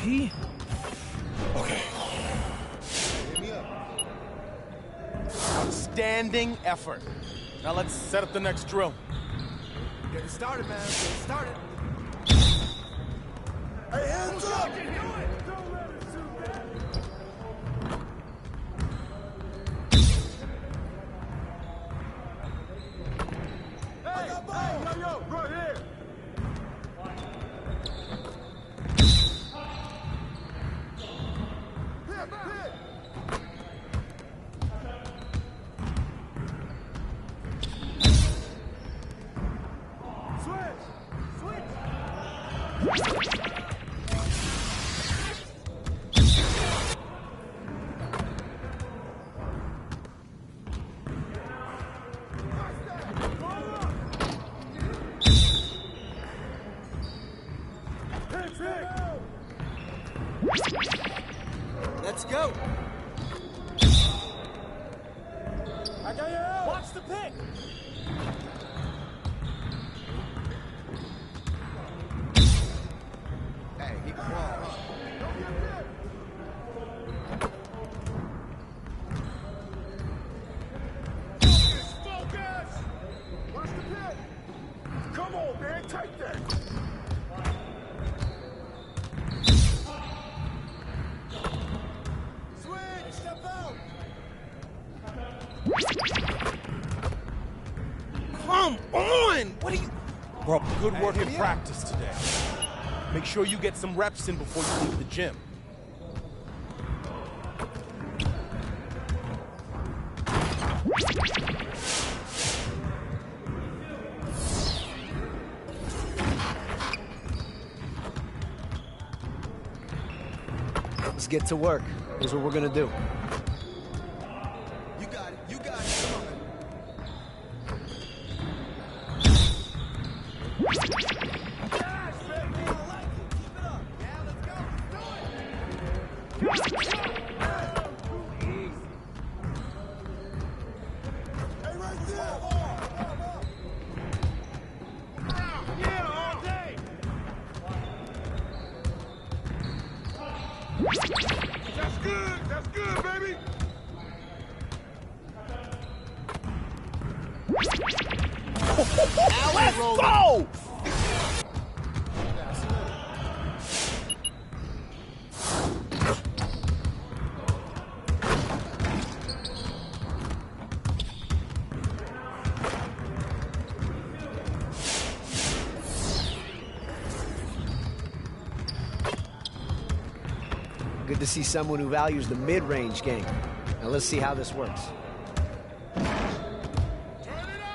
key? Okay. Outstanding effort. Now let's set up the next drill. Get it started, man. Get it started. Hey, hands up! Don't let it shoot that. Hey, yo, right here. Hit. Switch. Let's go. I got you. Watch the pick. Hey, he can ball, huh? Don't get hit. Focus. Watch the pick. Come on, man. Take that. Switch. Step out. Come on! What are you... Bro, good work in practice today. Make sure you get some reps in before you leave the gym. Let's get to work. Here's what we're gonna do. You got it. Come on, man. Yes, baby. I like it. Keep it up. Yeah, let's go. Do it. Too easy. Hey, right there. Yeah, all day. That's good, baby. Let's go! Good to see someone who values the mid-range game. Now let's see how this works. Turn it up.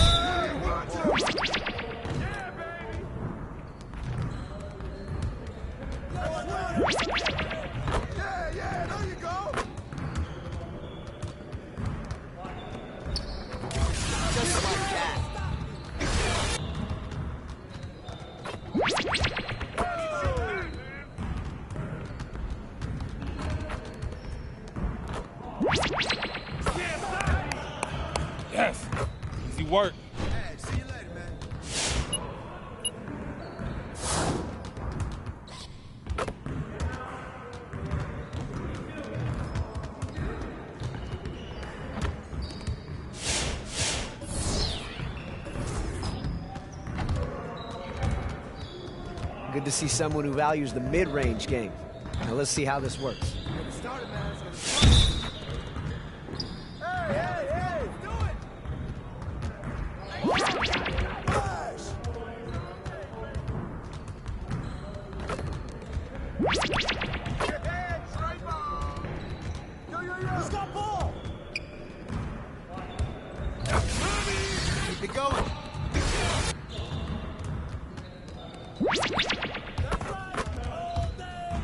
Hey, watch out. Yeah, baby. Yeah, there you go. Just like that. Yes. Easy work. Hey, see you later, man. Good to see someone who values the mid-range game. Now let's see how this works. Get it started, man. Let's get it started. Hey, do it. Flash. Get head, straight ball. Yo. Who's got ball? Keep it going. That's right. All day.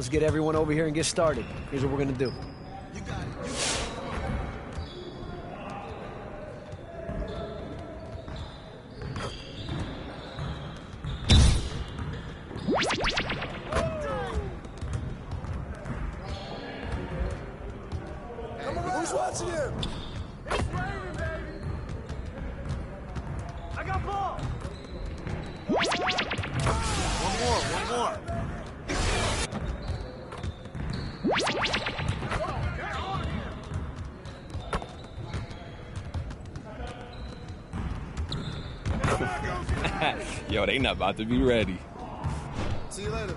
Let's get everyone over here and get started. Here's what we're gonna do. You got it. Who's watching him? It's raining, baby. I got ball. One more. Yo, they not about to be ready. See you later.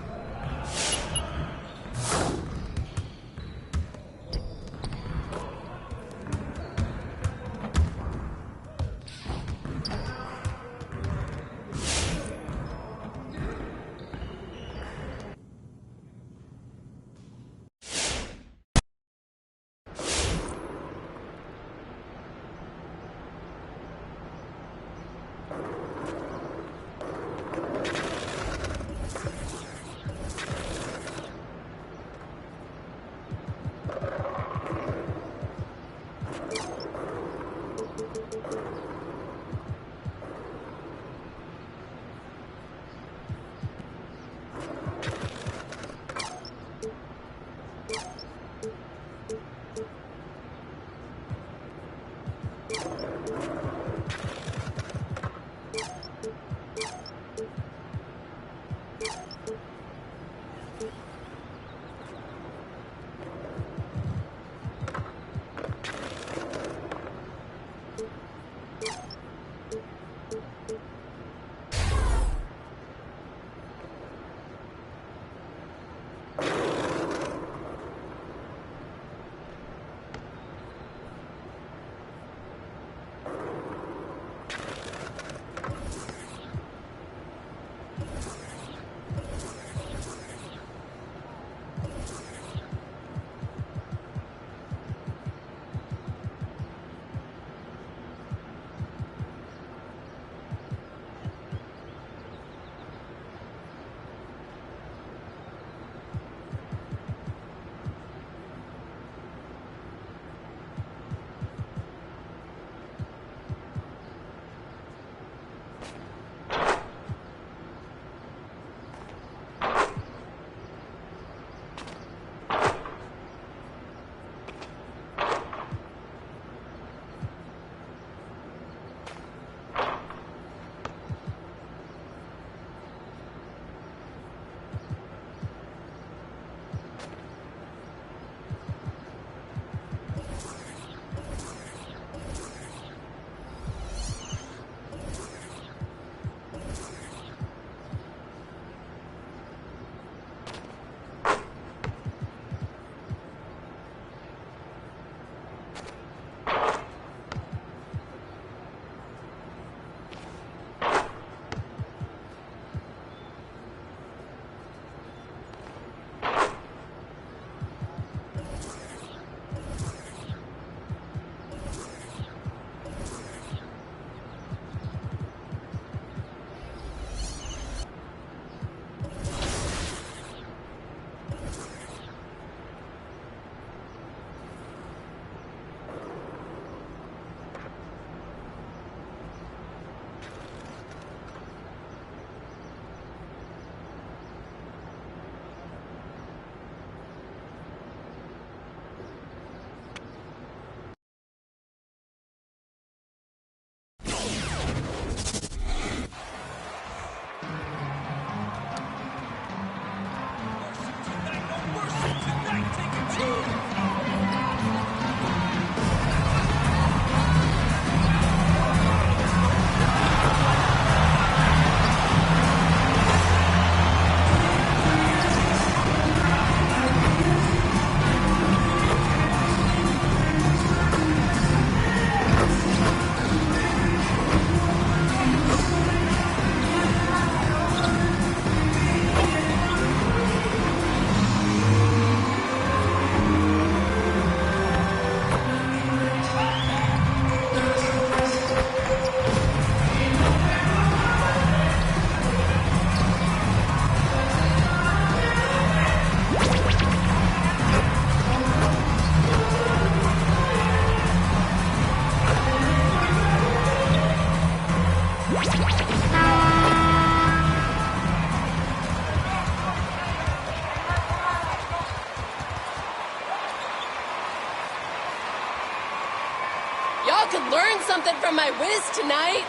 all could learn something from my whiz tonight.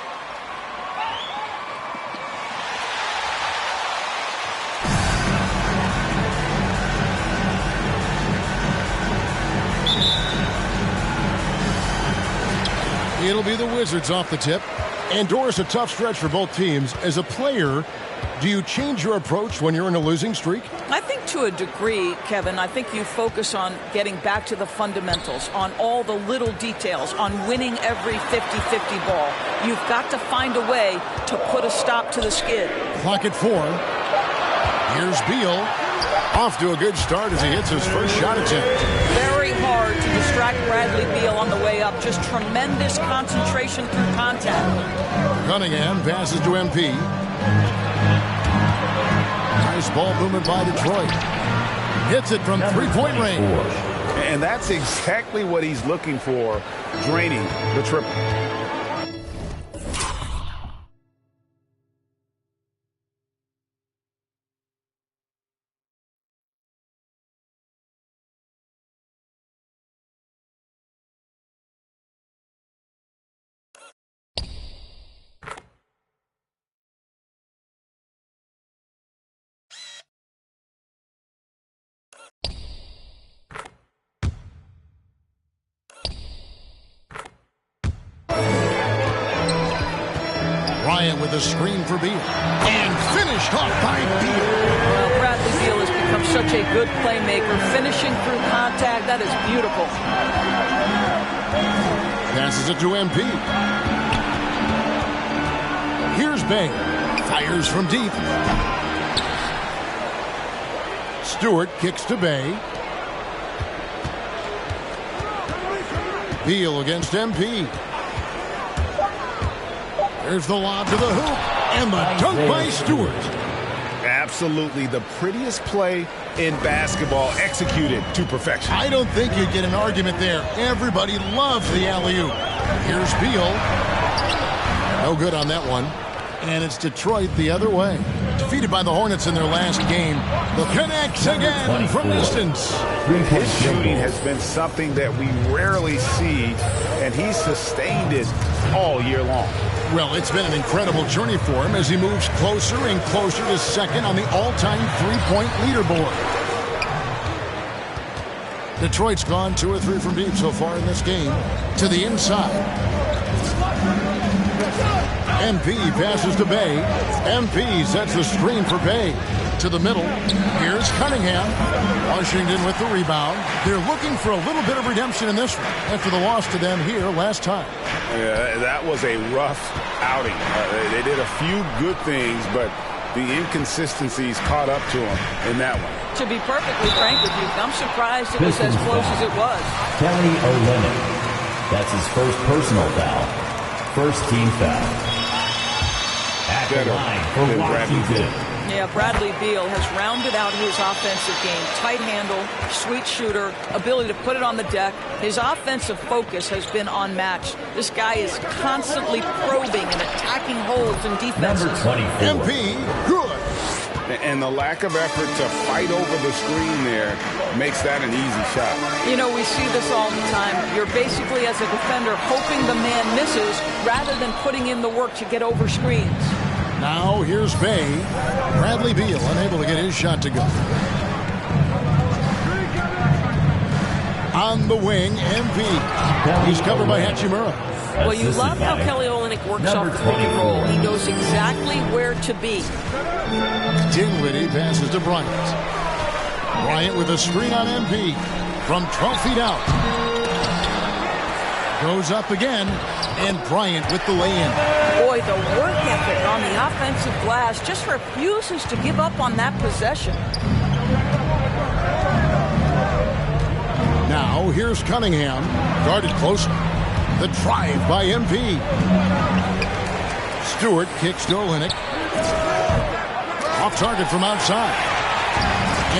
It'll be the Wizards off the tip. And Doris, a tough stretch for both teams. As a player, do you change your approach when you're in a losing streak? I think to a degree, Kevin, I think you focus on getting back to the fundamentals, on all the little details, on winning every 50-50 ball. You've got to find a way to put a stop to the skid. Clock at 4. Here's Beal. Off to a good start as he hits his first shot attempt. Very hard to distract Bradley Beal on the way up. Just tremendous concentration through contact. Cunningham passes to MP. Nice ball movement by Detroit. Hits it from three-point range. And that's exactly what he's looking for, draining the triple. Bryant with a screen for Beal. And finished off by Beal. Well, Bradley Beal has become such a good playmaker. Finishing through contact, that is beautiful. Passes it to MP. Here's Bay. Fires from deep. Stewart kicks to Bay. Beal against MP. There's the lob to the hoop. And the dunk by Stewart. Absolutely the prettiest play in basketball, executed to perfection. I don't think you'd get an argument there. Everybody loves the alley-oop. Here's Beal. No good on that one. And it's Detroit the other way. Defeated by the Hornets in their last game. The connects again from distance. His shooting has been something that we rarely see, and he's sustained it all year long. Well, it's been an incredible journey for him as he moves closer and closer to second on the all-time three-point leaderboard. Detroit's gone 2 or 3 from deep so far in this game. To the inside. MP passes to Bay. MP sets the screen for Bay. To the middle. Here's Cunningham. Washington with the rebound. They're looking for a little bit of redemption in this one after the loss to them here last time. That was a rough outing. They did a few good things, but the inconsistencies caught up to them in that one. To be perfectly frank with you, I'm surprised it was as close as it was. Kelly Olynyk. That's his first personal foul. First team foul. At the line for Washington. Yeah, Bradley Beal has rounded out his offensive game. Tight handle, sweet shooter, ability to put it on the deck. His offensive focus has been unmatched. This guy is constantly probing and attacking holes in defenses. MP, good. And the lack of effort to fight over the screen there makes that an easy shot. You know, we see this all the time. You're basically, as a defender, hoping the man misses rather than putting in the work to get over screens. Now here's Bay. Bradley Beal unable to get his shot to go. On the wing, MP. He's covered by Hachimura. Well, you love how Kelly Olynyk works off the pick and roll. He knows exactly where to be. Dinwiddie passes to Bryant. Bryant with a screen on MP. From 12 feet out. Goes up again. And Bryant with the lay-in. Boy, the work ethic on the offensive glass just refuses to give up on that possession. Now, here's Cunningham. Guarded closer. The drive by MP. Stewart kicks to Olynyk. Off target from outside.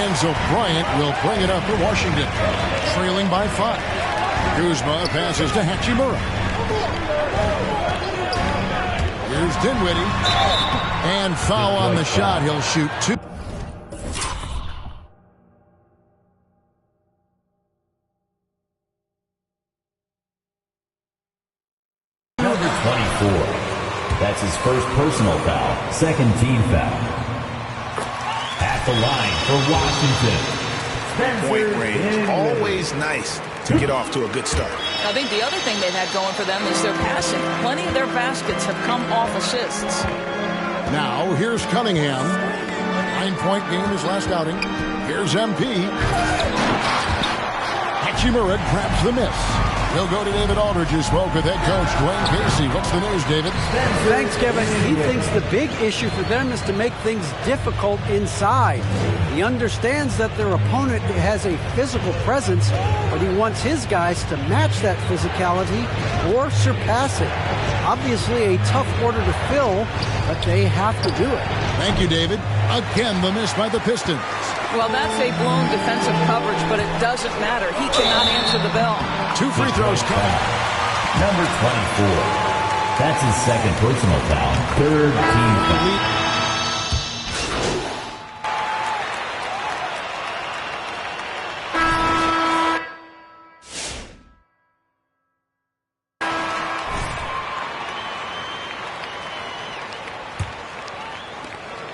And so Bryant will bring it up for Washington. Trailing by 5. Kuzma passes to Hachimura. Here's Dinwiddie. And foul on the shot. He'll shoot 2. That's his first personal foul, second team foul. At the line for Washington. Point range, always nice to get off to a good start. I think the other thing they've had going for them is their passing. Plenty of their baskets have come off assists. Now, here's Cunningham. 9-point game his last outing. Here's MP. Hachimura grabs the miss. He'll go to David Aldridge who spoke with head coach Dwayne Casey. What's the news, David? Thanks, Kevin. He thinks the big issue for them is to make things difficult inside. He understands that their opponent has a physical presence, but he wants his guys to match that physicality or surpass it. Obviously a tough order to fill, but they have to do it. Thank you, David. Again, the miss by the Pistons. Well, that's a blown defensive coverage, but it doesn't matter. He cannot answer the bell. 2 free throws coming. Number 24. That's his second personal foul, third team foul.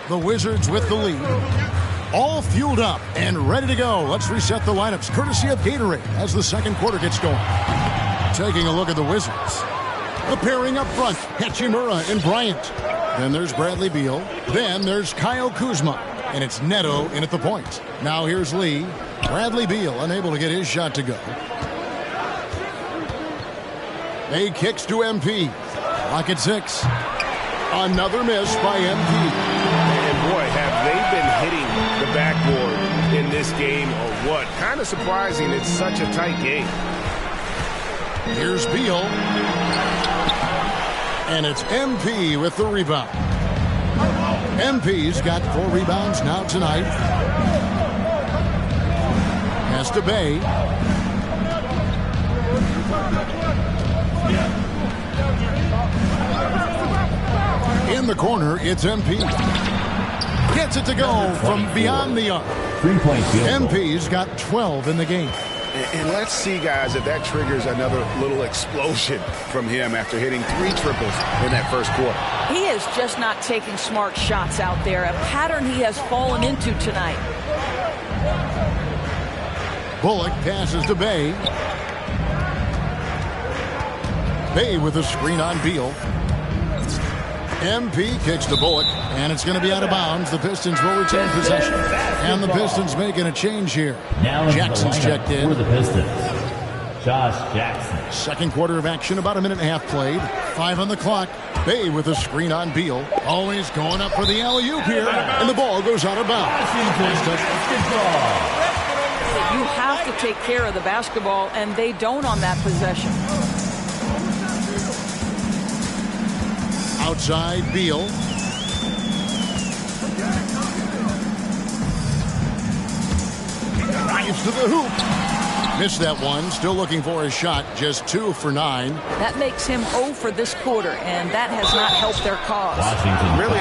The Wizards with the lead. All fueled up and ready to go. Let's reset the lineups courtesy of Gatorade as the second quarter gets going. Taking a look at the Wizards. The pairing up front, Hachimura and Bryant. Then there's Bradley Beal. Then there's Kyle Kuzma. And it's Neto in at the point. Now here's Lee. Bradley Beal unable to get his shot to go. A kicks to MP. Lock at 6. Another miss by MP. And boy, have they been hitting the backboard in this game or what? Kind of surprising it's such a tight game. Here's Beal. And it's MP with the rebound. MP's got 4 rebounds now tonight. Pass to Bay. In the corner, it's MP. Gets it to go from beyond the arc. 3-point field goal. MP's got 12 in the game. And let's see, guys, if that triggers another little explosion from him after hitting 3 triples in that first quarter. He is just not taking smart shots out there, a pattern he has fallen into tonight. Bullock passes to Bay. Bay with a screen on Beal. MP kicks to Bullock, and it's going to be out of bounds. The Pistons will retain possession. And the Pistons making a change here. Now Jackson's checked in. For the Pistons, Josh Jackson. Second quarter of action, about a minute and a half played. 5 on the clock. Bay with a screen on Beal. Always going up for the alley-oop here, and the ball goes out of bounds. You have to take care of the basketball, and they don't on that possession. Outside, Beal. Drives to the hoop. Missed that one. Still looking for a shot. Just 2 for 9. That makes him 0 for this quarter, and that has not helped their cause. Washington. Really?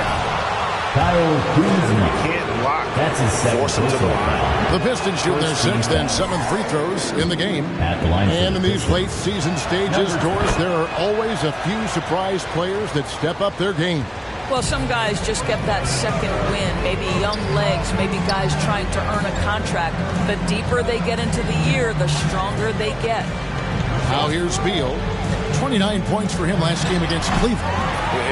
Kyle Kuzma. Can't block. That's his second Force him to the personal line. foul. The Pistons shoot their 6th and 7th free throws in the game. At the line for And in the these Pistons. late season stages, Doris, there are always a few surprise players that step up their game. Well, some guys just get that second win, maybe young legs, maybe guys trying to earn a contract. The deeper they get into the year, the stronger they get. Now here's Beal. 29 points for him last game against Cleveland.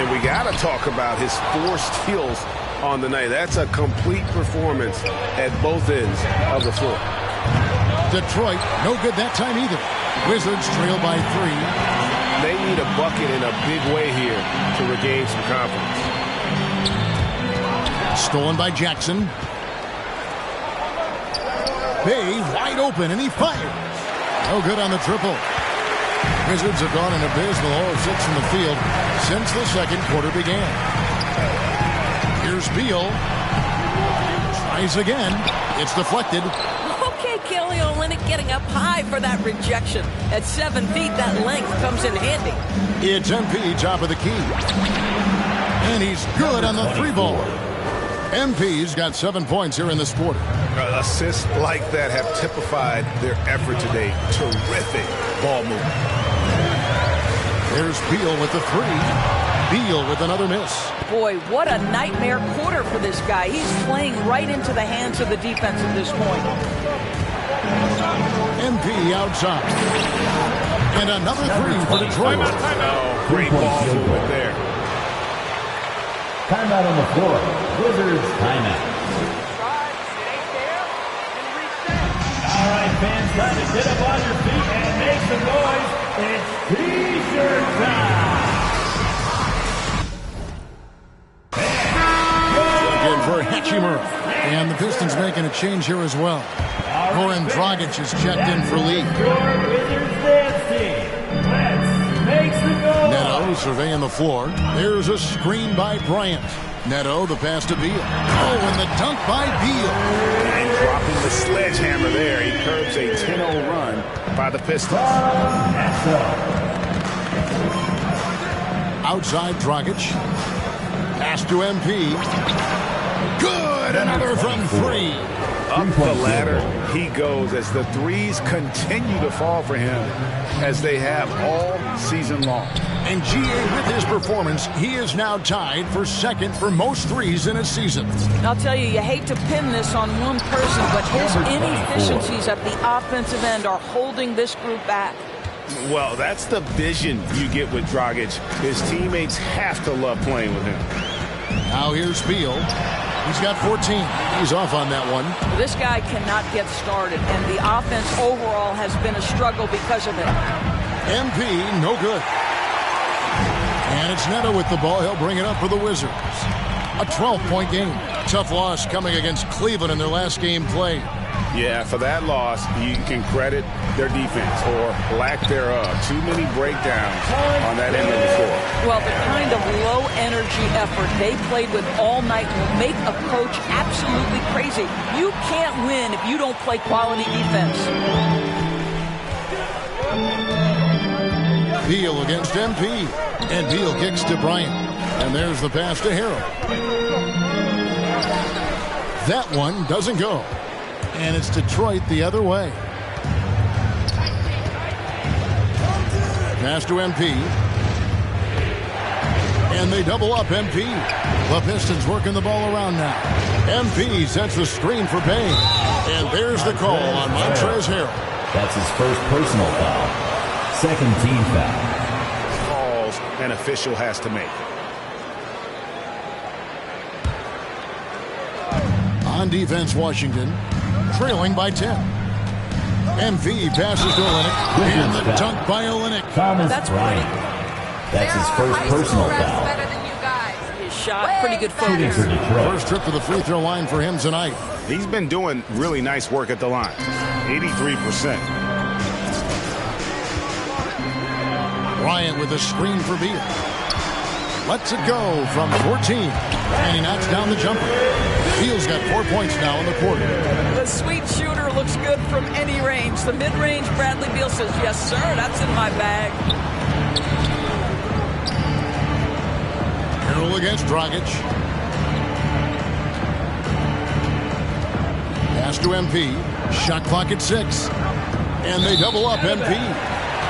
And we got to talk about his 4 steals on the night. That's a complete performance at both ends of the floor. Detroit, no good that time either. Wizards trail by 3. They need a bucket in a big way here to regain some confidence. Stolen by Jackson. Bay wide open, and he fires. No good on the triple. Wizards have gone an abysmal 0-6 from the field since the second quarter began. Here's Beal. Tries again. It's deflected. Okay, Kelly Olynyk getting up high for that rejection. At 7 feet, that length comes in handy. It's MP, top of the key. And he's good on the 3-ball. MP's got 7 points here in this quarter. Assists like that have typified their effort today. Terrific ball movement. There's Beal with the three. Beal with another miss. Boy, what a nightmare quarter for this guy. He's playing right into the hands of the defense at this point. MP outside. And another three for Detroit. Oh, great ball movement there. Timeout on the floor. Wizards timeout. All right, fans, time to get up on your feet and make some noise. It's T-shirt time. Again for Hachimura. And the Pistons making a change here as well. Goran Dragic is checked in for Lee. Wizards dance team. Let's make some noise. Neto surveying the floor. There's a screen by Bryant. Neto, the pass to Beal. Oh, and the dunk by Beal. And dropping the sledgehammer there. He curbs a 10-0 run by the Pistons. Outside Dragic. Pass to MP. Good! Another from three. Up the ladder he goes as the threes continue to fall for him as they have all season long. And GA, with his performance, he is now tied for second for most threes in a season. I'll tell you, you hate to pin this on one person, but his inefficiencies at the offensive end are holding this group back. Well, that's the vision you get with Dragic. His teammates have to love playing with him. Now here's Beal. He's got 14. He's off on that one. This guy cannot get started, and the offense overall has been a struggle because of it. MP, no good. And it's Neto with the ball. He'll bring it up for the Wizards. A 12-point game. Tough loss coming against Cleveland in their last game played. Yeah, for that loss, you can credit their defense or lack thereof. Too many breakdowns on that end of the floor. Well, the kind of low-energy effort they played with all night will make a coach absolutely crazy. You can't win if you don't play quality defense. Beal against MP. And Beal kicks to Bryant. And there's the pass to Harrell. That one doesn't go. And it's Detroit the other way. Pass to MP. And they double up MP. The Pistons working the ball around now. MP sets the screen for Payne. And there's the call on Montrezl Harrell. That's his first personal foul. Second team foul. Calls an official has to make. On defense, Washington. Trailing by 10. MP passes to Olynyk. And the dunk by Olynyk. That's Bryant. That's his first personal foul. His shot, pretty good focus. First trip to the free throw line for him tonight. He's been doing really nice work at the line. 83%. Bryant with a screen for Beal. Lets it go from 14. And he knocks down the jumper. Beal's got 4 points now in the quarter. The sweet shooter looks good from any range. The mid-range, Bradley Beal says, yes, sir, that's in my bag. Harrell against Dragic. Pass to MP. Shot clock at 6. And they double up MP.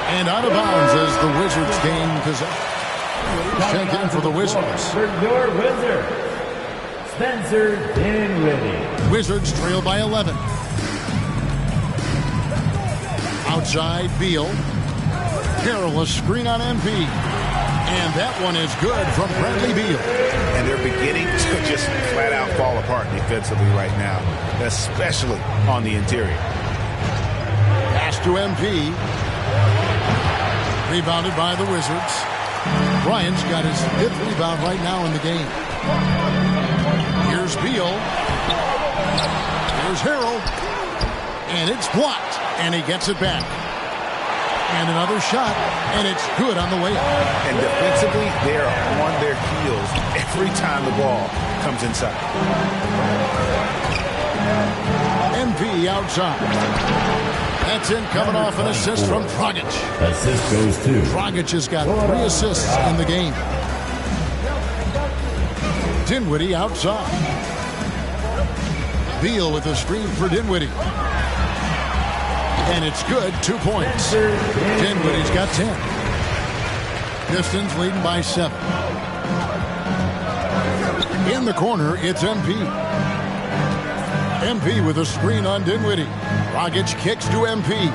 And out of bounds as the Wizards gain possession. Check in for the Wizards. For your Wizard, Spencer Dinwiddie. Wizards trail by 11. Outside, Beal. Harrell, a screen on MP. And that one is good from Bradley Beal. And they're beginning to just flat out fall apart defensively right now, especially on the interior. Pass to MP. Rebounded by the Wizards. Bryant's got his 5th rebound right now in the game. Here's Beal. Here's Harrell. And it's blocked. And he gets it back. And another shot. And it's good on the way up. And defensively, they're on their heels every time the ball comes inside. MP outside. That's in, coming off an assist from Dragic. Assist goes to Dragic has got 3 assists in the game. Dinwiddie outside. Beal with a screen for Dinwiddie. And it's good, 2 points. Dinwiddie's got 10. Pistons leading by 7. In the corner, it's MP. MP with a screen on Dinwiddie. Dragic kicks to MP.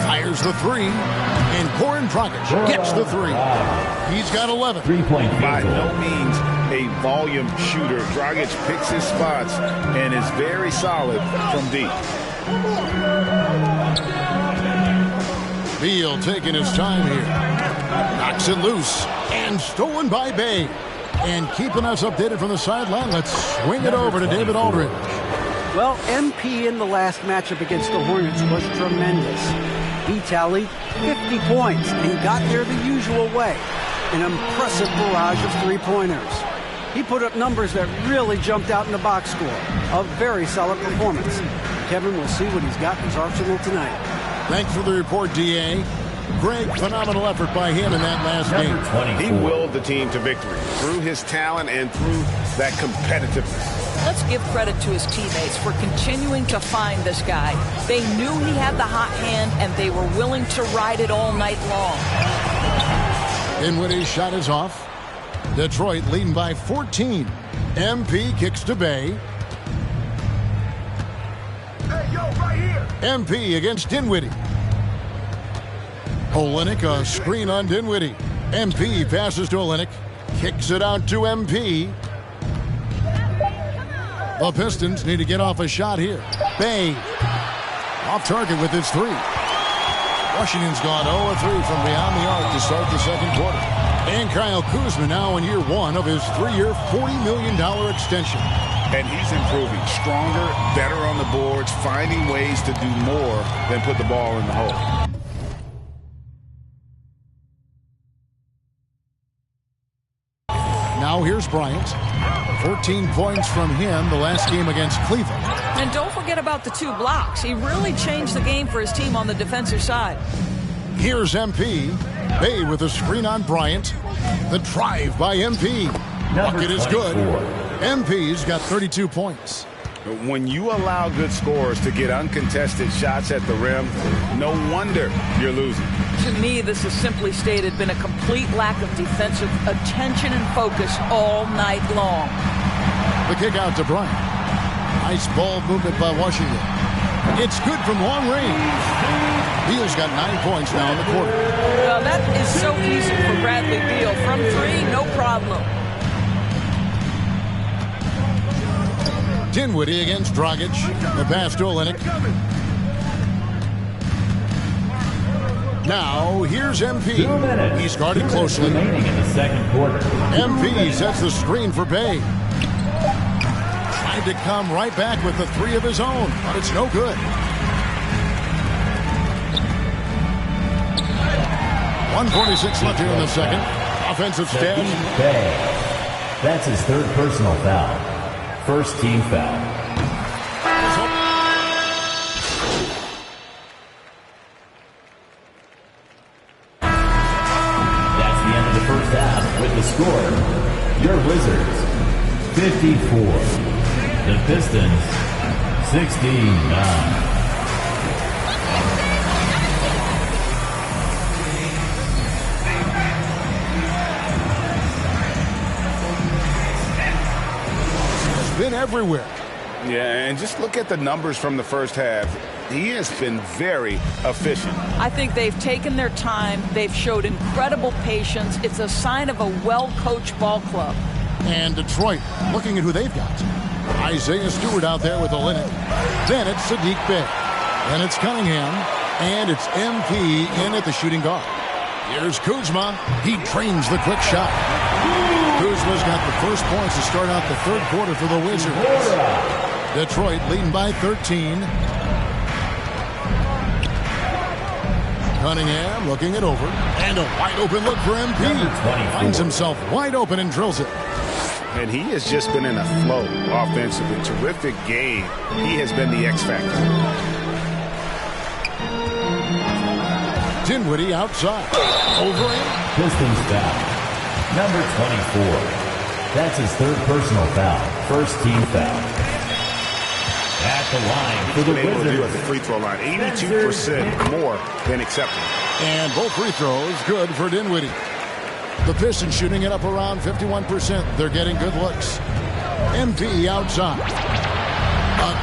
Fires the 3. And Goran Dragic gets the 3. He's got 11. 3-point By field goal. no means a volume shooter. Dragic picks his spots and is very solid from deep. Beal taking his time here. Knocks it loose. And stolen by Bay. And keeping us updated from the sideline, let's swing it over to David Aldridge. Well, MP in the last matchup against the Hornets was tremendous. He tallied 50 points and got there the usual way. An impressive barrage of three-pointers. He put up numbers that really jumped out in the box score. A very solid performance. Kevin will see what he's got in his arsenal tonight. Thanks for the report, D.A. Great, phenomenal effort by him in that last game. He willed the team to victory through his talent and through that competitiveness. Let's give credit to his teammates for continuing to find this guy. They knew he had the hot hand, and they were willing to ride it all night long. Dinwiddie's shot is off. Detroit leading by 14. MP kicks to Bay. Hey, yo, right here. MP against Dinwiddie. Olynyk, a screen on Dinwiddie. MP passes to Olynyk. Kicks it out to MP. The Pistons need to get off a shot here. Bay off target with his 3. Washington's gone 0-3 from beyond the arc to start the second quarter. And Kyle Kuzma now in year 1 of his 3-year, $40 million extension. And he's improving. Stronger, better on the boards, finding ways to do more than put the ball in the hole. Now here's Bryant. 14 points from him the last game against Cleveland. And don't forget about the 2 blocks. He really changed the game for his team on the defensive side. Here's MP. Bay with a screen on Bryant. The drive by MP. Bucket is good. MP's got 32 points. When you allow good scorers to get uncontested shots at the rim, no wonder you're losing. To me, this has simply stated been a complete lack of defensive attention and focus all night long. The kick out to Bryant. Nice ball movement by Washington. It's good from long range. Beal's got 9 points now in the quarter. Well, that is so easy for Bradley Beal. From 3, no problem. Dinwiddie against Dragic. The pass to Olynyk. Now, here's MP. 2 minutes. He's guarded closely. Remaining in the second quarter. MP sets the screen for Bay. Tried to come right back with the 3 of his own, but it's no good. 1:46 left here in the second. Offensive stats. Bay. That's his 3rd personal foul. First team foul. That's the end of the first half with the score. Your Wizards, 54. The Pistons, 69. Been everywhere. Yeah, and just look at the numbers from the first half. He has been very efficient. I think they've taken their time. They've showed incredible patience. It's a sign of a well-coached ball club. And Detroit, looking at who they've got. Isaiah Stewart out there with Olynyk. Then it's Sadiq Bey. Then it's Cunningham. And it's MP in at the shooting guard. Here's Kuzma. He trains the quick shot. Kuzma's got the first points to start out the third quarter for the Wizards. Detroit leading by 13. Cunningham looking it over. And a wide open look for MP. Finds himself wide open and drills it. And he has just been in a flow offensively. Terrific game. He has been the X factor. Dinwiddie outside. Over him. Pistons foul. Number 24. That's his 3rd personal foul. First team foul. That's At the line for the been able to do at Wizards. the free throw line. 82% more than acceptable. And both free throws good for Dinwiddie. The Pistons shooting it up around 51%. They're getting good looks. MP outside.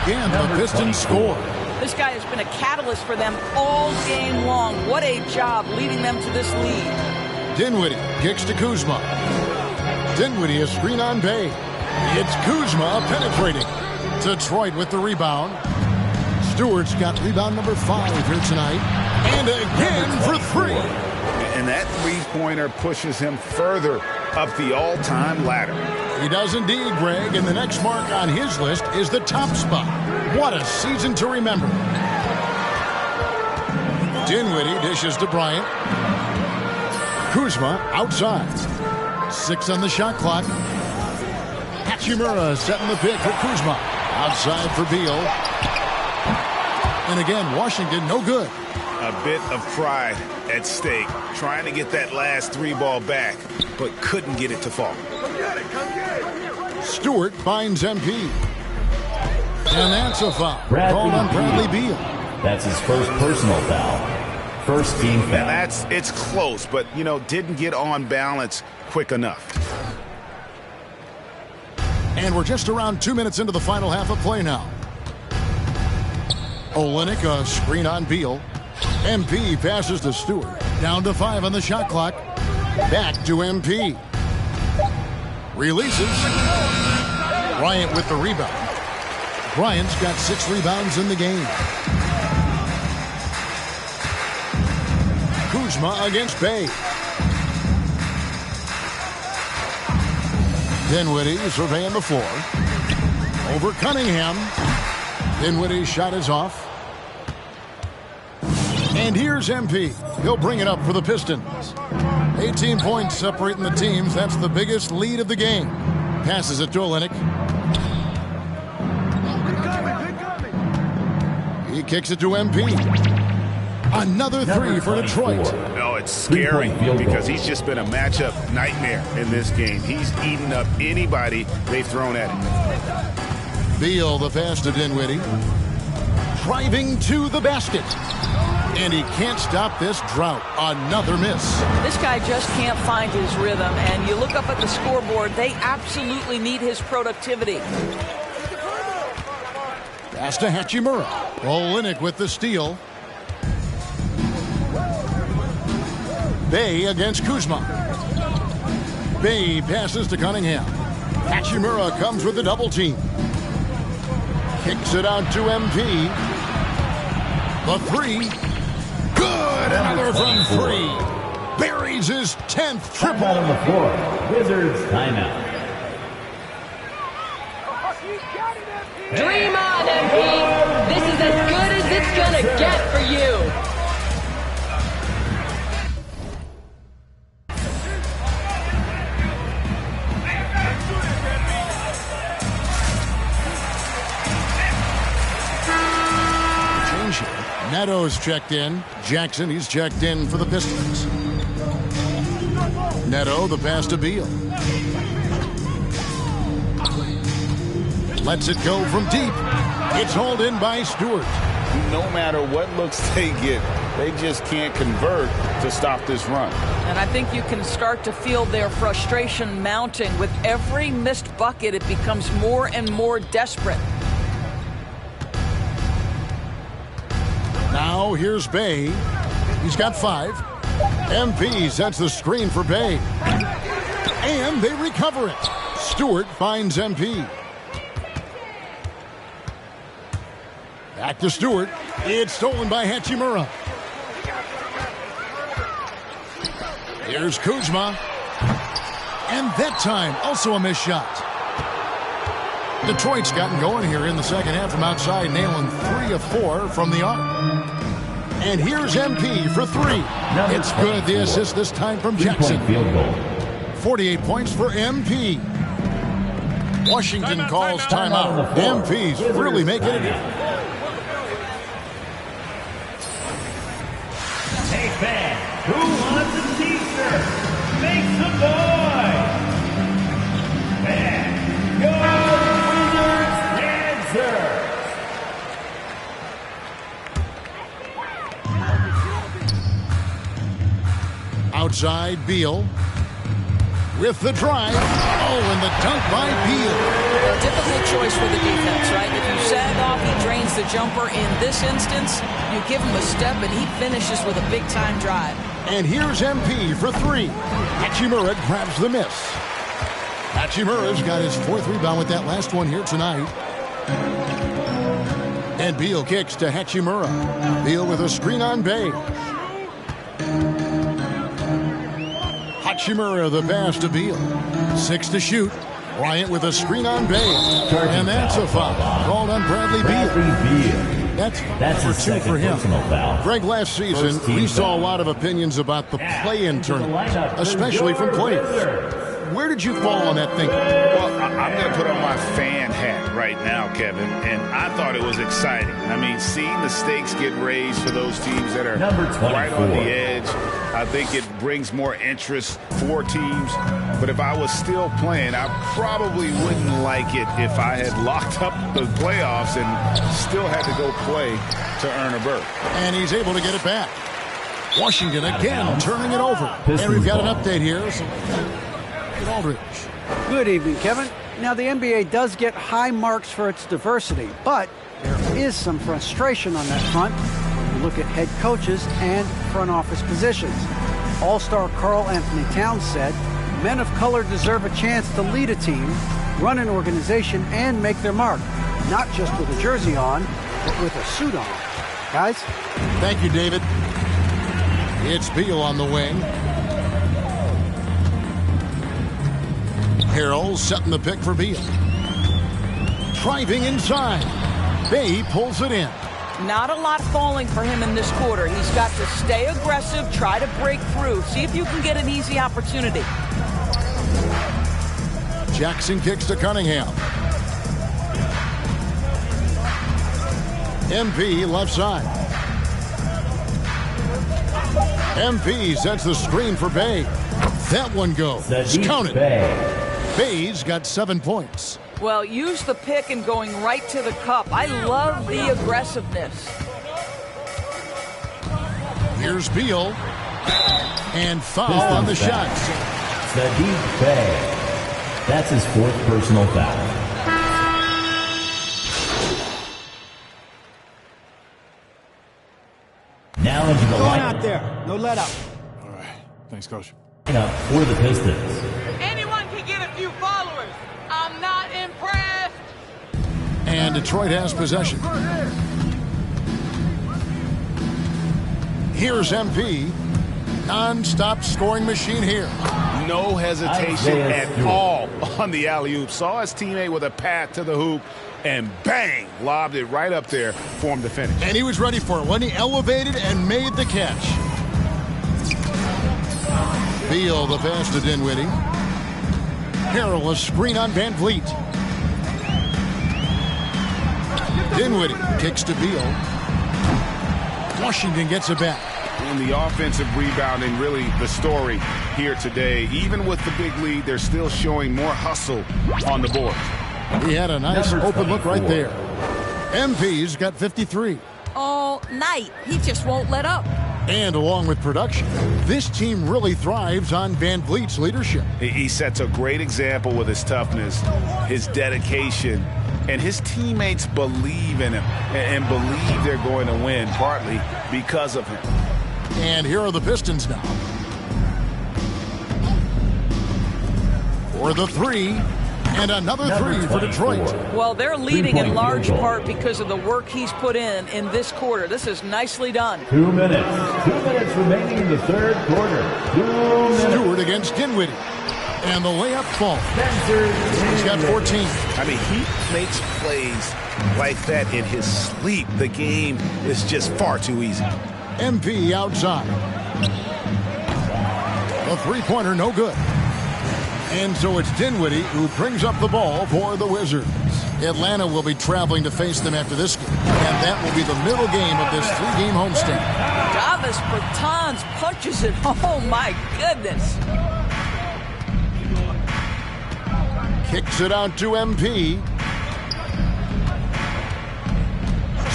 Again, the Pistons score. This guy has been a catalyst for them all game long. What a job leading them to this lead. Dinwiddie kicks to Kuzma. Dinwiddie a screen on Bay. It's Kuzma penetrating. Detroit with the rebound. Stewart's got rebound number 5 here tonight. And again for 3. And that three-pointer pushes him further up the all-time ladder. He does indeed, Greg, and the next mark on his list is the top spot. What a season to remember. Dinwiddie dishes to Bryant. Kuzma outside. 6 on the shot clock. Hachimura setting the pick for Kuzma. Outside for Beal. And again, Washington no good. A bit of pride at stake, trying to get that last 3-ball back, but couldn't get it to fall. Stewart finds MP. And that's a foul. Called on Bradley Beal. That's his first personal foul. First team foul. And it's close, but, didn't get on balance quick enough. And we're just around 2 minutes into the final half of play now. Olynyk, a screen on Beal. MP passes to Stewart. Down to 5 on the shot clock. Back to MP. Releases. Bryant with the rebound. Bryant's got 6 rebounds in the game. Kuzma against Bay. Dinwiddie surveying the floor. Over Cunningham. Dinwiddie's shot is off. And here's MP. He'll bring it up for the Pistons. 18 points separating the teams. That's the biggest lead of the game. Passes it to Olynyk. He kicks it to MP. Another 3 for Detroit. No, it's scary because he's just been a matchup nightmare in this game. He's eaten up anybody they've thrown at him. Beal, the pass to Dinwiddie. Driving to the basket. And he can't stop this drought. Another miss. This guy just can't find his rhythm, and you look up at the scoreboard, they absolutely need his productivity. Pass to Hachimura. Olynyk with the steal. Bay against Kuzma. Bay passes to Cunningham. Hachimura comes with the double team. Kicks it out to MP. The 3. Good! Another from 3. Buries his 10th triple. On the floor. Wizards timeout. Dream on, MP. This is as good as it's gonna get for you. Neto's checked in. Jackson, he's checked in for the Pistons. Neto, the pass to Beal. Lets it go from deep. It's hauled in by Stewart. No matter what looks they get, they just can't convert to stop this run. And I think you can start to feel their frustration mounting. With every missed bucket, it becomes more and more desperate. Now here's Bay. He's got 5. MP sets the screen for Bay. And they recover it. Stewart finds MP. Back to Stewart. It's stolen by Hachimura. Here's Kuzma. And that time, also a missed shot. Detroit's gotten going here in the second half from outside, nailing 3 of 4 from the arc. And here's MP for 3. It's good. The assist this time from Jackson. 48 points for MP. Washington calls timeout. MP's really making it. Hey fans, who wants a t-shirt? Make some noise! Man, go Wizards dancers! Outside, Beal. With the drive. Oh, and the dunk by Beal. Difficult choice for the defense, right? If you sag off, he drains the jumper. In this instance, you give him a step, and he finishes with a big-time drive. And here's MP for three. Hachimura grabs the miss. Hachimura's got his fourth rebound with that last one here tonight. And Beal kicks to Hachimura. Beal with a screen on Bay. Hachimura the pass to Beal. 6 to shoot. Bryant with a screen on Bay. And that's a foul called on Bradley Beal. That's number 2 for him. Greg, last season, we saw a lot of opinions about the play-in tournament, especially from players. Where did you fall on that thinking? Well, I'm going to put on my fan hat right now, Kevin, and I thought it was exciting. I mean, seeing the stakes get raised for those teams that are right on the edge, I think it brings more interest for teams. But if I was still playing, I probably wouldn't like it if I had locked up the playoffs and still had to go play to earn a berth. And he's able to get it back. Washington again turning it over. And we've got an update here. So Aldridge. Good evening, Kevin. Now, the NBA does get high marks for its diversity, but there is some frustration on that front when you look at head coaches and front office positions. All-star Karl Anthony Towns said, men of color deserve a chance to lead a team, run an organization, and make their mark, not just with a jersey on, but with a suit on. Guys? Thank you, David. It's Beal on the wing. Harrell setting the pick for Beal. Driving inside. Bay pulls it in. Not a lot falling for him in this quarter. He's got to stay aggressive, try to break through. See if you can get an easy opportunity. Jackson kicks to Cunningham. MP left side. MP sets the screen for Bay. That one goes. Count it. Bay's got 7 points. Well, use the pick and going right to the cup. I love the aggressiveness. Here's Beal. And foul on the shots. Saddiq Bey. That's his 4th personal foul. Now into the line. out there. No let up. All right. Thanks, Coach. For the Pistons. Anyone can get a few followers. I'm not impressed. And Detroit has possession. Here's MP. Non-stop scoring machine here. No hesitation at all on the alley-oop. Saw his teammate with a path to the hoop, and bang, lobbed it right up there for him to finish. And he was ready for it when he elevated and made the catch. Beal the pass to Dinwiddie. Harrell a screen on Van Vliet. Dinwiddie kicks to Beal. Washington gets it back. And the offensive rebounding, really the story here today. Even with the big lead, they're still showing more hustle on the board. He had a nice open look right there. MP's got 53. All night. He just won't let up. And along with production, this team really thrives on Van Vliet's leadership. He sets a great example with his toughness, his dedication, and his teammates believe in him and believe they're going to win, partly because of him. And here are the Pistons now. For the three, and another three for Detroit. Well, they're leading in large part because of the work he's put in this quarter. This is nicely done. 2 minutes. 2 minutes remaining in the third quarter. 2 minutes. Stewart against Dinwiddie. And the layup falls. He's got 14. I mean, he makes plays like that in his sleep. The game is just far too easy. MP outside. A three-pointer, no good. And so it's Dinwiddie who brings up the ball for the Wizards. Atlanta will be traveling to face them after this game. And that will be the middle game of this three-game homestand. Davis Bertans punches it. Oh, my goodness. Kicks it out to MP.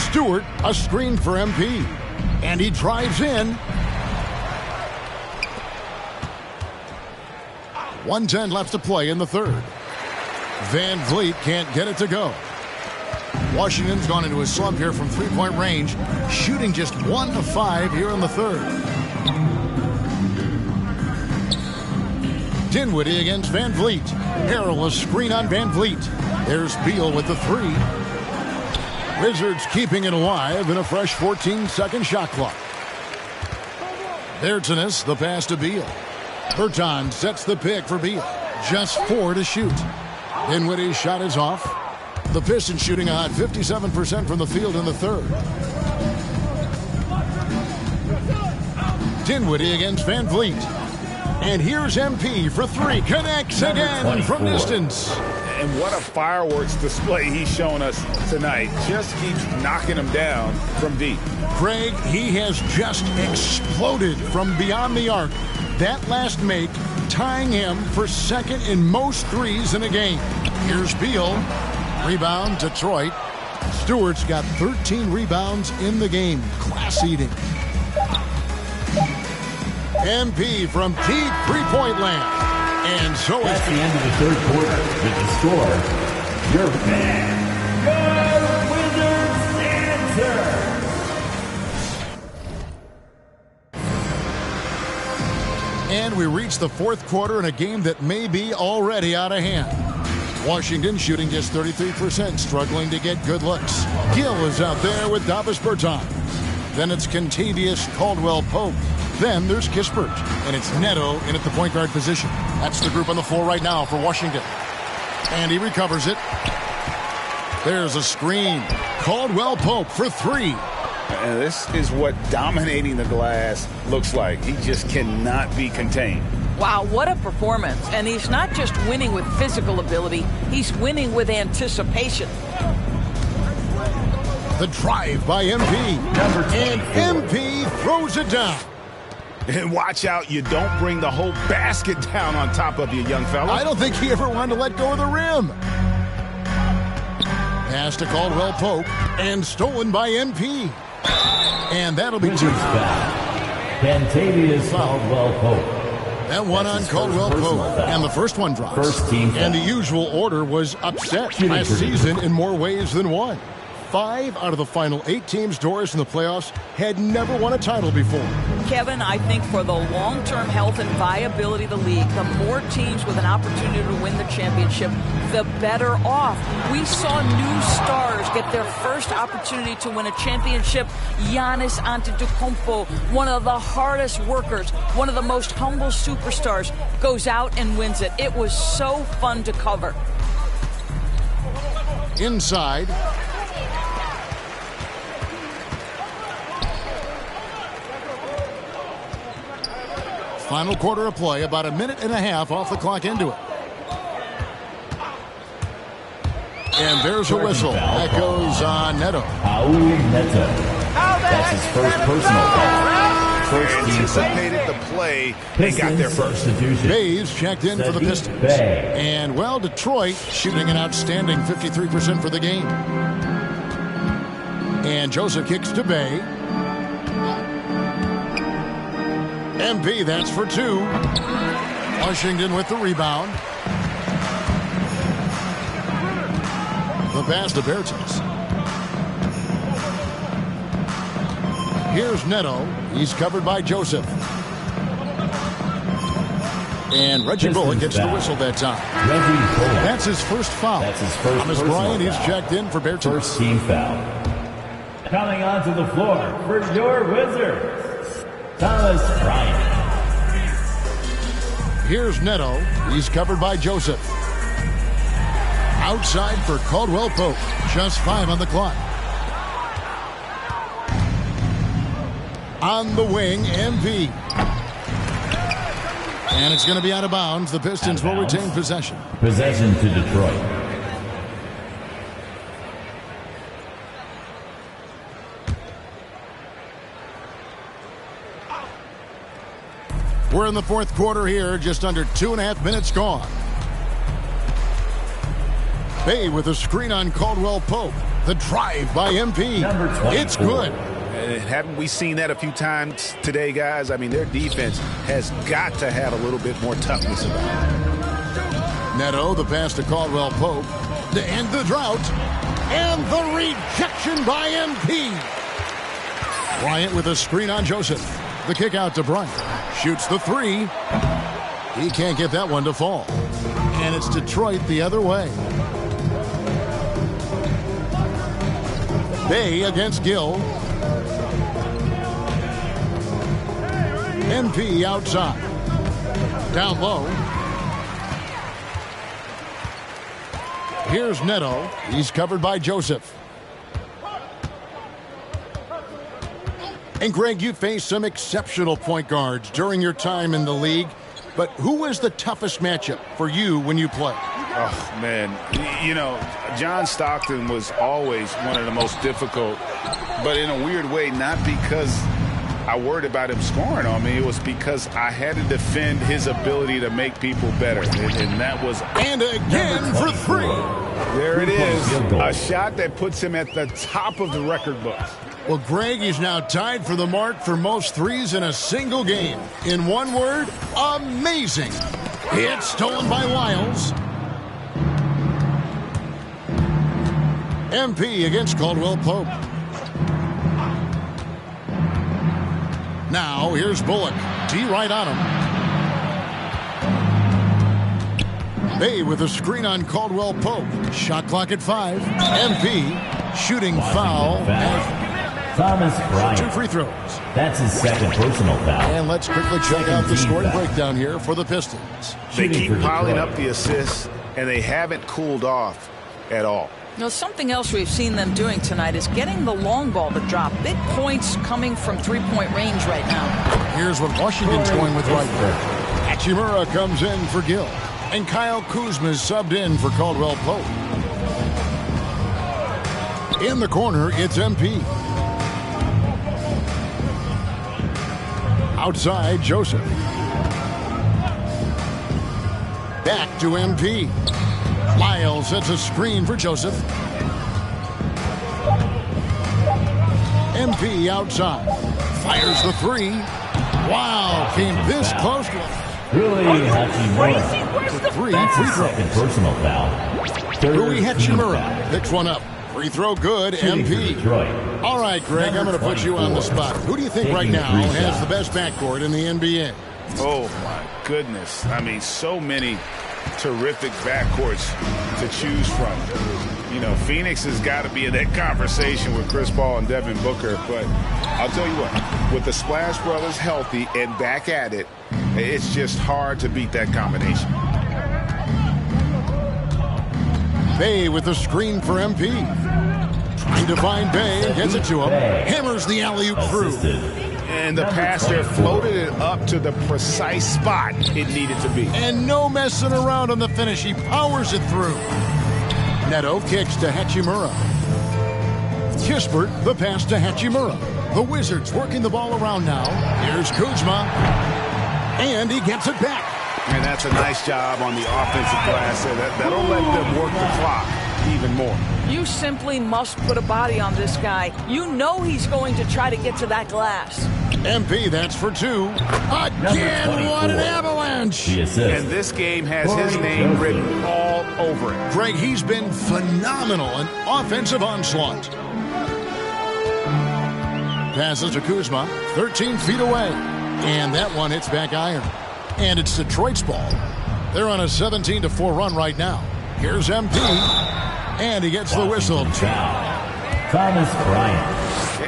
Stewart, a screen for MP. And he drives in. 1:10 left to play in the third. Van Vliet can't get it to go. Washington's gone into a slump here from three-point range, shooting just 1 of 5 here in the third. Dinwiddie against Van Vliet. Harrell a screen on Van Vliet. There's Beal with the three. Wizards keeping it alive in a fresh 14-second shot clock. Bertans, the pass to Beal. Bertans sets the pick for Beal. Just 4 to shoot. Dinwiddie's shot is off. The Pistons shooting a hot 57% from the field in the third. Dinwiddie against Van Vliet. And here's MP for three. Connects again from distance. And what a fireworks display he's shown us tonight. Just keeps knocking them down from deep. Craig, he has just exploded from beyond the arc. That last make tying him for second in most threes in a game. Here's Beal. Rebound, Detroit. Stewart's got 13 rebounds in the game. Class eating. MP from deep three-point land. And so at the end of the third quarter, with the score, your Wizards answer. And we reach the fourth quarter in a game that may be already out of hand. Washington shooting just 33%, struggling to get good looks. Gill is out there with Davis Bertans. Then it's Kentavious Caldwell-Pope. Then there's Kispert, and it's Neto in at the point guard position. That's the group on the floor right now for Washington. And he recovers it. There's a screen. Caldwell-Pope for three. And this is what dominating the glass looks like. He just cannot be contained. Wow, what a performance. And he's not just winning with physical ability, he's winning with anticipation. The drive by MP. And MP throws it down. And watch out, you don't bring the whole basket down on top of you, young fella. I don't think he ever wanted to let go of the rim. Pass to Caldwell-Pope, and stolen by MP. And that'll be two. Kentavious Caldwell-Pope. That one on Caldwell-Pope, and the first one drops. First team foul. And the usual order was upset last season in more ways than one. 5 out of the final 8 teams Doris in the playoffs had never won a title before. Kevin, I think for the long-term health and viability of the league, the more teams with an opportunity to win the championship, the better off. We saw new stars get their first opportunity to win a championship. Giannis Antetokounmpo, one of the hardest workers, one of the most humble superstars, goes out and wins it. It was so fun to cover. Inside. Final quarter of play, about a minute and a half off the clock into it. And there's a whistle. That goes on Neto. Neto. That's his first personal foul. First team anticipated the play. They got there first. Bays checked in for the Pistons. And, well, Detroit shooting an outstanding 53% for the game. And Joseph kicks to Bay. MP, that's for 2. Washington with the rebound. The pass to Bertans. Here's Neto. He's covered by Joseph. And Reggie Bullock gets the whistle that time. That's his first foul. That's his first Thomas Bryant, he's checked in for Bertans. First team foul. Coming onto the floor for your Wizards, Thomas Bryant. Here's Neto. He's covered by Joseph. Outside for Caldwell-Pope. Just 5 on the clock. On the wing, MV. And it's going to be out of bounds. The Pistons will retain possession. Possession to Detroit. We're in the fourth quarter here, just under 2.5 minutes gone. Bay with a screen on Caldwell-Pope. The drive by MP. It's good. And haven't we seen that a few times today, guys? I mean, their defense has got to have a little bit more toughness about it. Neto, the pass to Caldwell Pope to end the drought. And the rejection by MP. Bryant with a screen on Joseph. The kick out to Bryant. Shoots the three. He can't get that one to fall. And it's Detroit the other way. Bay against Gill. MP outside. Down low. Here's Neto. He's covered by Joseph. And Greg, you faced some exceptional point guards during your time in the league. But who was the toughest matchup for you when you played? Oh, man. You know, John Stockton was always one of the most difficult, but in a weird way, not because I worried about him scoring on me. It was because I had to defend his ability to make people better. And that was... And again for three. There it is. A shot that puts him at the top of the record books. Well, Greg is now tied for the mark for most threes in a single game. In one word, amazing. It's stolen by Lyles. MP against Caldwell Pope. Now, here's Bullock. D right on him. Bay with a screen on Caldwell Pope. Shot clock at 5. MP shooting foul. Thomas Bryant. 2 free throws. That's his second personal foul. And let's quickly check out the scoring breakdown here for the Pistons. They keep piling up the assists, and they haven't cooled off at all. You know, something else we've seen them doing tonight is getting the long ball to drop. Big points coming from three-point range right now. Here's what Washington's going with right there. Hachimura comes in for Gill. And Kyle Kuzma is subbed in for Caldwell Pope. In the corner, it's MP. Outside, Joseph. Back to MP. Lyles sets a screen for Joseph. MP outside. Fires the three. Wow, came this close to it. Rui Hachimura. Three That's free his second throws. personal foul. Rui Hachimura picks one up. Free throw good, MP. All right, Greg, I'm going to put you on the spot. Who do you think right now has the best backcourt in the NBA? Oh, my goodness. I mean, so many terrific backcourts to choose from. You know, Phoenix has got to be in that conversation with Chris Paul and Devin Booker. But I'll tell you what, with the Splash Brothers healthy and back at it, it's just hard to beat that combination. Bay with the screen for MP. Trying to find Bay and gets it to him. Hammers the alley-oop through. And the pass there floated it up to the precise spot it needed to be. And no messing around on the finish. He powers it through. Neto kicks to Hachimura. Kispert, the pass to Hachimura. The Wizards working the ball around now. Here's Kuzma. And he gets it back. And that's a nice job on the offensive glass. That'll let them work the clock even more. You simply must put a body on this guy. You know he's going to try to get to that glass. MP, that's for 2. Again, what an avalanche! And this game has his name written all over it. Greg, he's been phenomenal. An offensive onslaught. Passes to Kuzma, 13 feet away. And that one hits back iron. And it's Detroit's ball. They're on a 17-4 run right now. Here's MP. And he gets the whistle. Thomas Bryant.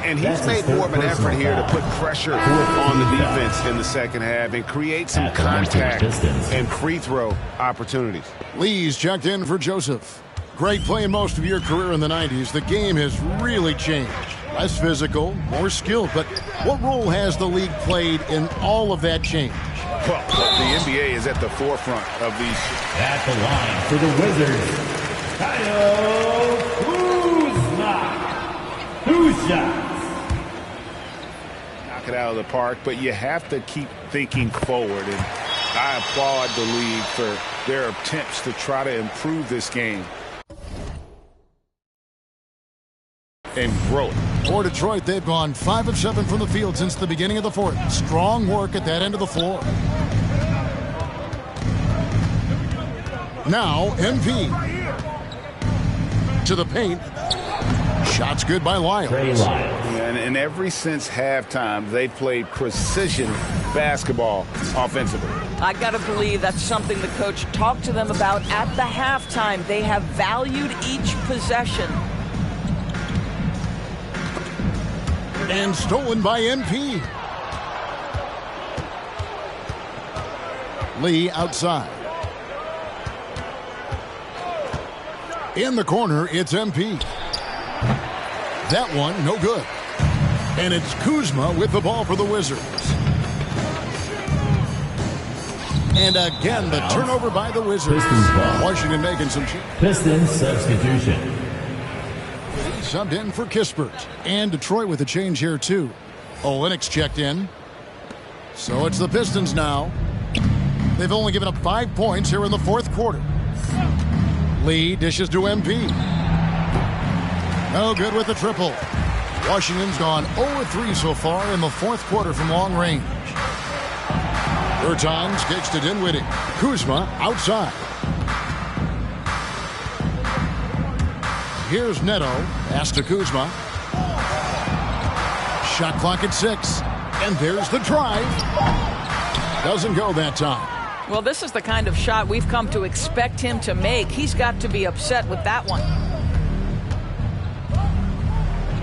And he's made more of an effort here to put pressure on the defense in the second half and create some contact and free throw opportunities. Lee's checked in for Joseph. Greg, playing most of your career in the 90s, the game has really changed. Less physical, more skilled. But what role has the league played in all of that change? Well, the NBA is at the forefront of these. At the line for the Wizards, Kyle Kuzma. 2 shots. Knock it out of the park, but you have to keep thinking forward. And I applaud the league for their attempts to try to improve this game and grow it. For Detroit, they've gone 5 of 7 from the field since the beginning of the fourth. Strong work at that end of the floor. Now, MP. To the paint. Shot's good by Lyles. And ever since halftime, they played precision basketball offensively. I got to believe that's something the coach talked to them about at the halftime. They have valued each possession. And stolen by MP. Lee outside. In the corner, it's MP. That one, no good. And it's Kuzma with the ball for the Wizards. And again, the turnover by the Wizards. Washington making some change. Pistons substitution. He subbed in for Kispert. And Detroit with a change here, too. Olenek's checked in. So it's the Pistons now. They've only given up 5 points here in the fourth quarter. Lee dishes to MP. No good with the triple. Washington's gone 0-3 so far in the fourth quarter from long range. Bertans kicks to Dinwiddie. Kuzma outside. Here's Neto. Pass to Kuzma. Shot clock at 6. And there's the drive. Doesn't go that time. Well, this is the kind of shot we've come to expect him to make. He's got to be upset with that one.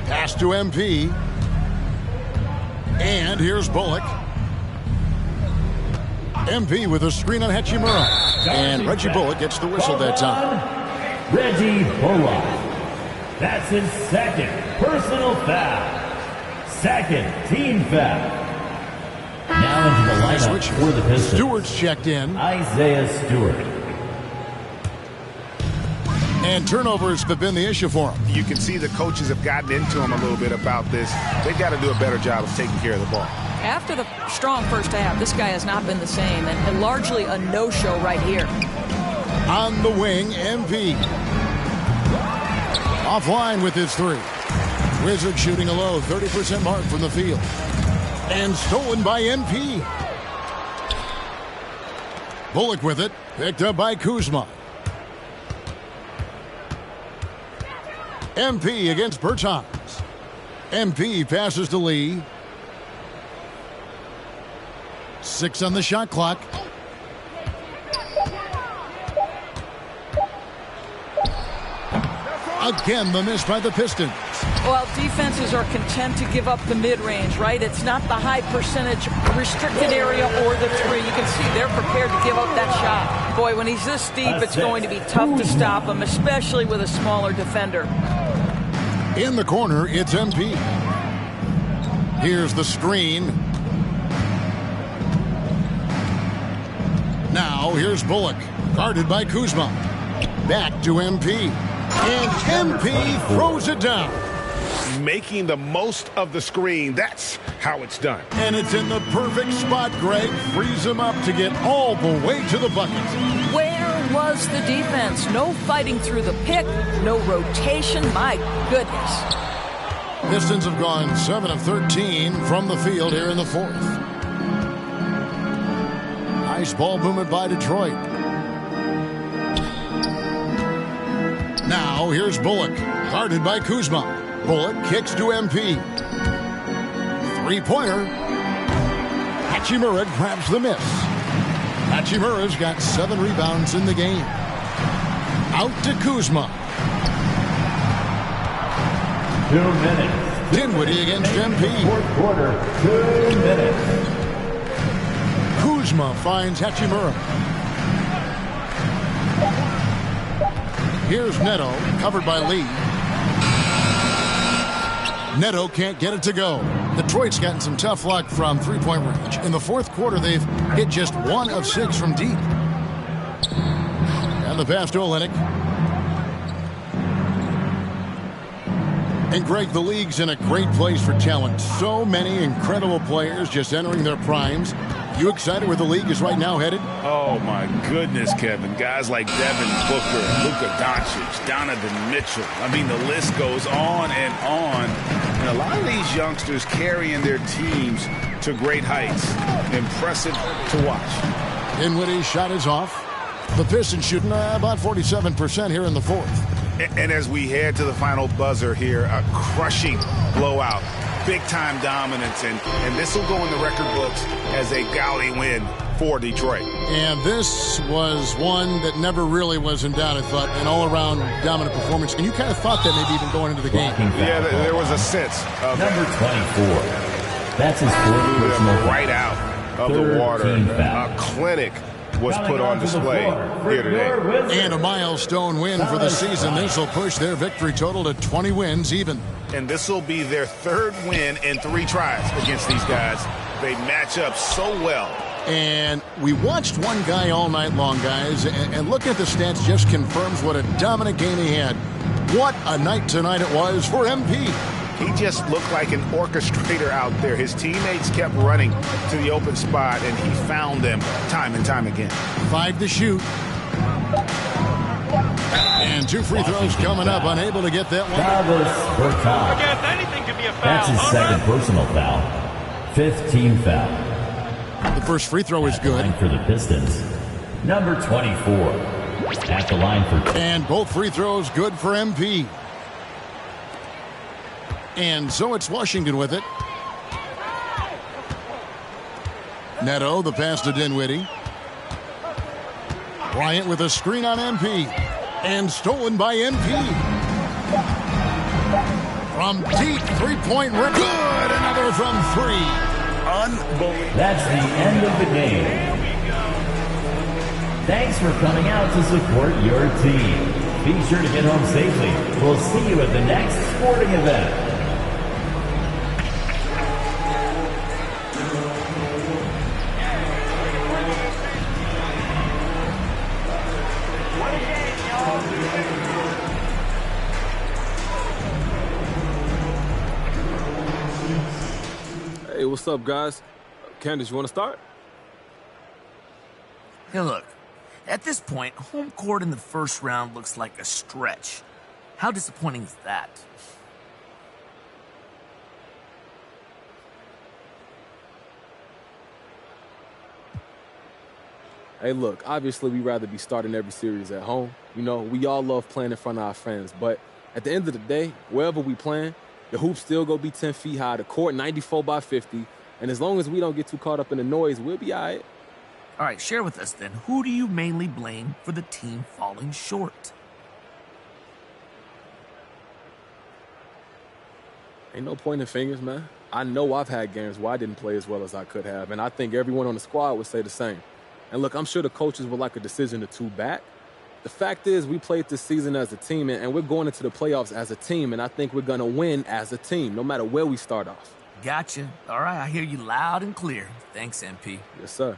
Pass to MP. And here's Bullock. MP with a screen on Hachimura. And Reggie Bullock gets the whistle that time. Reggie Bullock. That's his second personal foul. Second team foul. Now into the lineup for the Pistons. Stewart's checked in. Isaiah Stewart. And turnovers have been the issue for him. You can see the coaches have gotten into him a little bit about this. They've got to do a better job of taking care of the ball. After the strong first half, this guy has not been the same, and largely a no-show right here. On the wing, MP. Offline with his 3. Wizards shooting a low 30% mark from the field. And stolen by MP. Bullock with it. Picked up by Kuzma. MP against Bertans. MP passes to Lee. 6 on the shot clock. Again, the miss by the Pistons. Well, defenses are content to give up the mid-range, right? It's not the high percentage restricted area or the 3. You can see they're prepared to give up that shot. Boy, when he's this deep, it's going to be tough to stop him, especially with a smaller defender. In the corner, it's MP. Here's the screen. Now, here's Bullock, guarded by Kuzma. Back to MP. And MP throws it down. Making the most of the screen. That's how it's done. And it's in the perfect spot, Greg. Frees him up to get all the way to the bucket. Where was the defense? No fighting through the pick, no rotation. My goodness. Pistons have gone 7 of 13 from the field here in the fourth. Nice ball movement by Detroit. Now here's Bullock, guarded by Kuzma. Bullock kicks to MP. 3-pointer. Hachimura grabs the miss. Hachimura's got 7 rebounds in the game. Out to Kuzma. 2 minutes. Dinwiddie against MP. Fourth quarter, 2 minutes. Kuzma finds Hachimura. Here's Neto, covered by Lee. Neto can't get it to go. Detroit's gotten some tough luck from 3-point range. In the fourth quarter, they've hit just 1 of 6 from deep. And the pass to Olynyk. And Greg, the league's in a great place for talent. So many incredible players just entering their primes. You excited where the league is right now headed? Oh, my goodness, Kevin. Guys like Devin Booker, Luka Doncic, Donovan Mitchell. I mean, the list goes on and on. And a lot of these youngsters carrying their teams to great heights. Impressive to watch. Dinwiddie's shot is off. The Pistons shooting about 47% here in the fourth. And as we head to the final buzzer here, a crushing blowout, big-time dominance, and this will go in the record books as a gaudy win for Detroit. And this was one that never really was in doubt, I thought, an all-around dominant performance. And you kind of thought that maybe even going into the game. Yeah, there was a sense of number 24. That's his fourth personal right out of the water. A clinic was put on display here today. And a milestone win for the season. This will push their victory total to 20 wins even. And this will be their third win in 3 tries against these guys. They match up so well. And we watched one guy all night long, guys, and looking at the stats just confirms what a dominant game he had. What a night tonight it was for MP. He just looked like an orchestrator out there. His teammates kept running to the open spot, and he found them time and time again. 5 to shoot. And 2 free throws coming up, unable to get that one. I guess anything can be a foul. That's his second personal foul. 5th team foul. The first free throw is good. For the Pistons. Number 24. At the line for... And both free throws good for MP. And so it's Washington with it. Neto, the pass to Dinwiddie. Bryant with a screen on MP. And stolen by MP. From deep three-point range. Good! Another from 3. Unbelievable. That's the end of the game. Thanks for coming out to support your team. Be sure to get home safely. We'll see you at the next sporting event. Hey, what's up, guys? Candace, you want to start? Hey, look. At this point, home court in the first round looks like a stretch. How disappointing is that? Hey, look, obviously we'd rather be starting every series at home. You know, we all love playing in front of our fans, but at the end of the day, wherever we playing, the hoop's still gonna be 10 feet high, the court 94 by 50, and as long as we don't get too caught up in the noise, we'll be all right. All right, share with us then. Who do you mainly blame for the team falling short? Ain't no pointing fingers, man. I know I've had games where I didn't play as well as I could have, and I think everyone on the squad would say the same. And look, I'm sure the coaches would like a decision or 2 back. The fact is, we played this season as a team, and we're going into the playoffs as a team, and I think we're going to win as a team, no matter where we start off. Gotcha. All right, I hear you loud and clear. Thanks, MP. Yes, sir.